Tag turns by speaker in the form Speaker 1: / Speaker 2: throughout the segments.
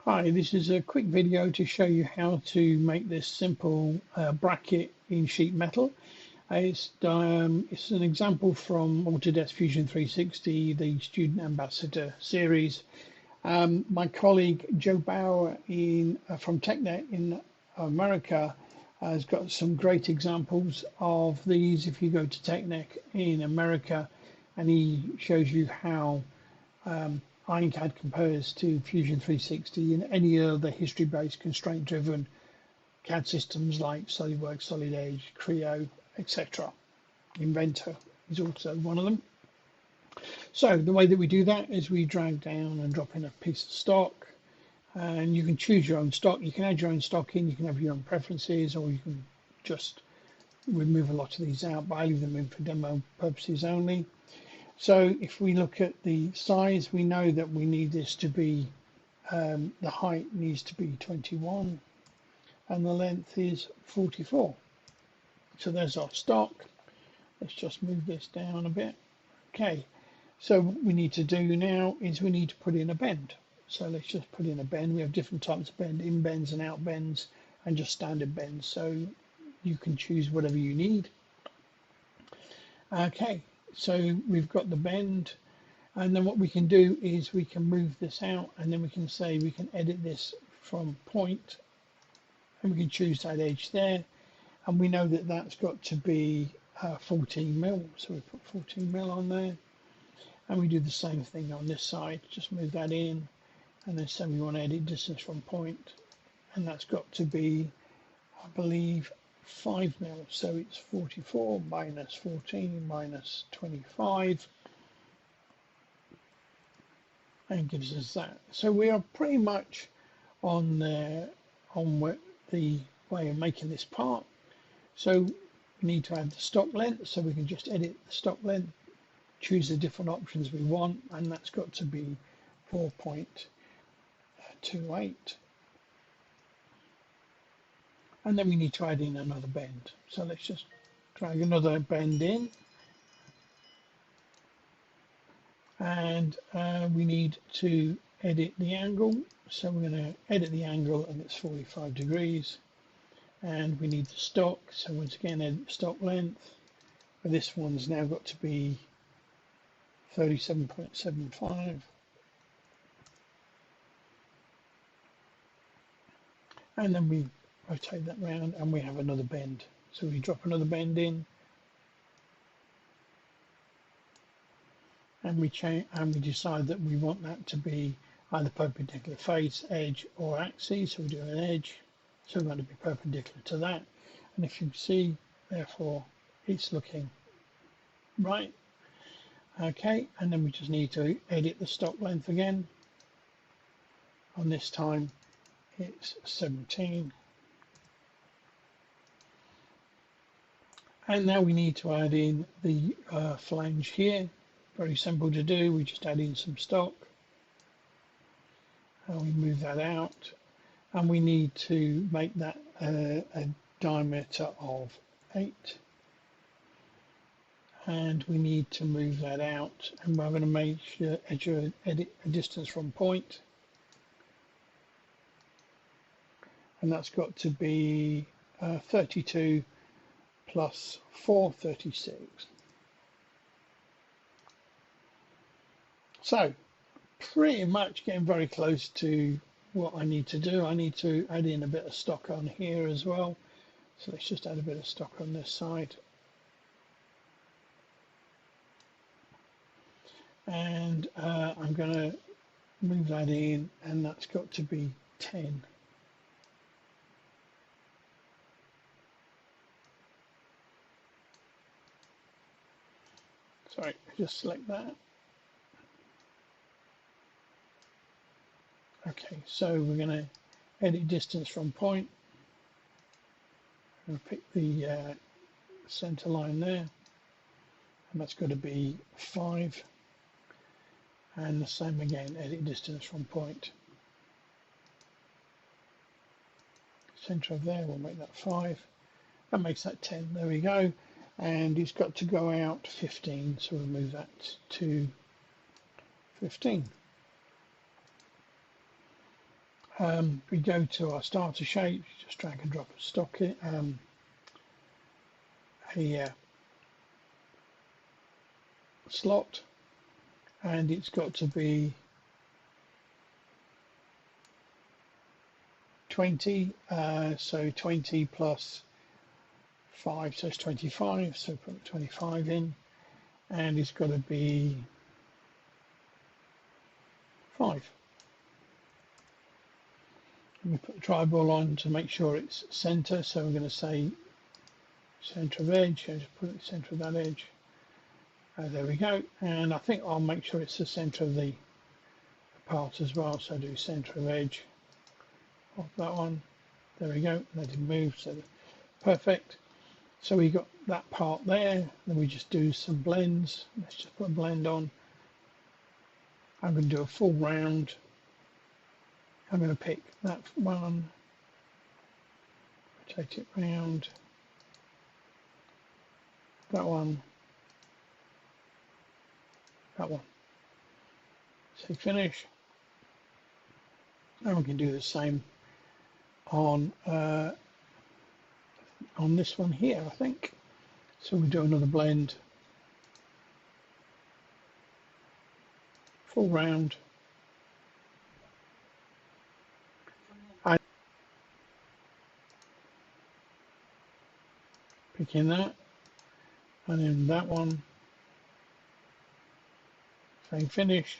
Speaker 1: Hi, this is a quick video to show you how to make this simple bracket in sheet metal. It's an example from Autodesk Fusion 360, the Student Ambassador series. My colleague Joe Bauer from TechNet in America has got some great examples of these. If you go to TechNet in America, and he shows you how IronCAD compares to Fusion 360 and any other history-based constraint-driven CAD systems like SolidWorks, Solid Edge, Creo, etc. Inventor is also one of them. So the way that we do that is we drag down and drop in a piece of stock, and you can choose your own stock. You can add your own stock in, you can have your own preferences, or you can just remove a lot of these out, but I leave them in for demo purposes only. So if we look at the size, we know that we need this to be, the height needs to be 21 and the length is 44. So there's our stock. Let's just move this down a bit. Okay, so what we need to do now is we need to put in a bend. So let's just put in a bend. We have different types of bend, in bends and out bends, and just standard bends. So you can choose whatever you need. Okay, so we've got the bend, and then what we can do is we can move this out, and then we can say we can edit this from point, and we can choose that edge there, and we know that that's got to be 14 mil, so we put 14 mil on there, and we do the same thing on this side. Just move that in, and then say we want to edit distance from point, and that's got to be, I believe, 5 mil, so it's 44 minus 14 minus 25, and gives us that. So we are pretty much on the way of making this part. So we need to add the stock length, so we can just edit the stock length, choose the different options we want, and that's got to be 4.28. And then we need to add in another bend. So let's just drag another bend in. And we need to edit the angle. So we're going to edit the angle, and it's 45 degrees. And we need the stock. So once again, edit stock length. But this one's now got to be 37.75. And then we rotate that round, and we have another bend. So we drop another bend in, and we decide that we want that to be either perpendicular face, edge, or axis. So we do an edge, so we're going to be perpendicular to that. And if you see, therefore, it's looking right. Okay, and then we just need to edit the stock length again. On this time, it's 17. And now we need to add in the flange here. Very simple to do. We just add in some stock, and we move that out, and we need to make that a diameter of 8, and we need to move that out, and we're going to make sure edit a distance from point, and that's got to be 32 plus 436. So pretty much getting very close to what I need to do. I need to add in a bit of stock on here as well. So let's just add a bit of stock on this side. And I'm going to move that in, and that's got to be 10. Sorry, just select that. Okay, so we're going to edit distance from point. I'm going to pick the center line there, and that's got to be 5. And the same again, edit distance from point. Center of there, we'll make that 5. That makes that 10. There we go. And it's got to go out 15, so we'll move that to 15. We go to our starter shape, just drag and drop a socket, a slot, and it's got to be 20, so 20 plus 5, so it's 25, so put 25 in, and it's got to be 5. We put the tribal on to make sure it's center, so we're going to say center of edge, so just put it center of that edge. There we go, and I think I'll make sure it's the center of the part as well, so do center of edge of that one. There we go, let it move, so perfect. So we got that part there, then we just do some blends. Let's just put a blend on. I'm going to do a full round. I'm going to pick that one, rotate it round, that one, that one. Say finish. And we can do the same on this one here, I think. So we do another blend, full round. Picking that, and then that one, saying finish.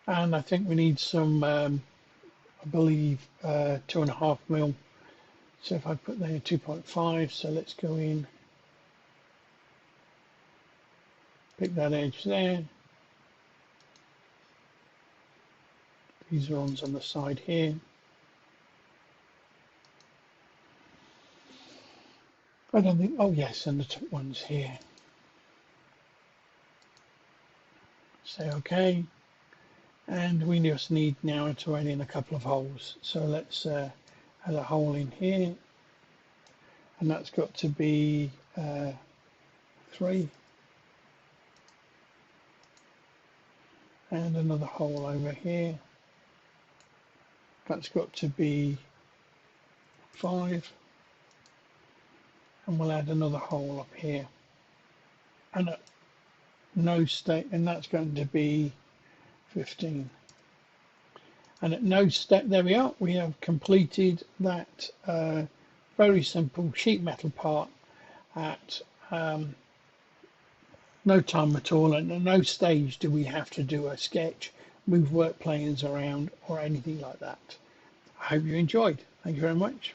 Speaker 1: And I think we need some, I believe, 2.5 mil. So if I put there 2.5, so let's go in, pick that edge there. These are on the side here. I don't think, oh yes, and the top one's here. Say OK. And we just need now to add in a couple of holes. So let's add a hole in here. And that's got to be 3. And another hole over here. That's got to be 5. And we'll add another hole up here. And at no state, and that's going to be 15. And at no step, there we are, we have completed that very simple sheet metal part at no time at all, and at no stage do we have to do a sketch, move work planes around or anything like that. I hope you enjoyed. Thank you very much.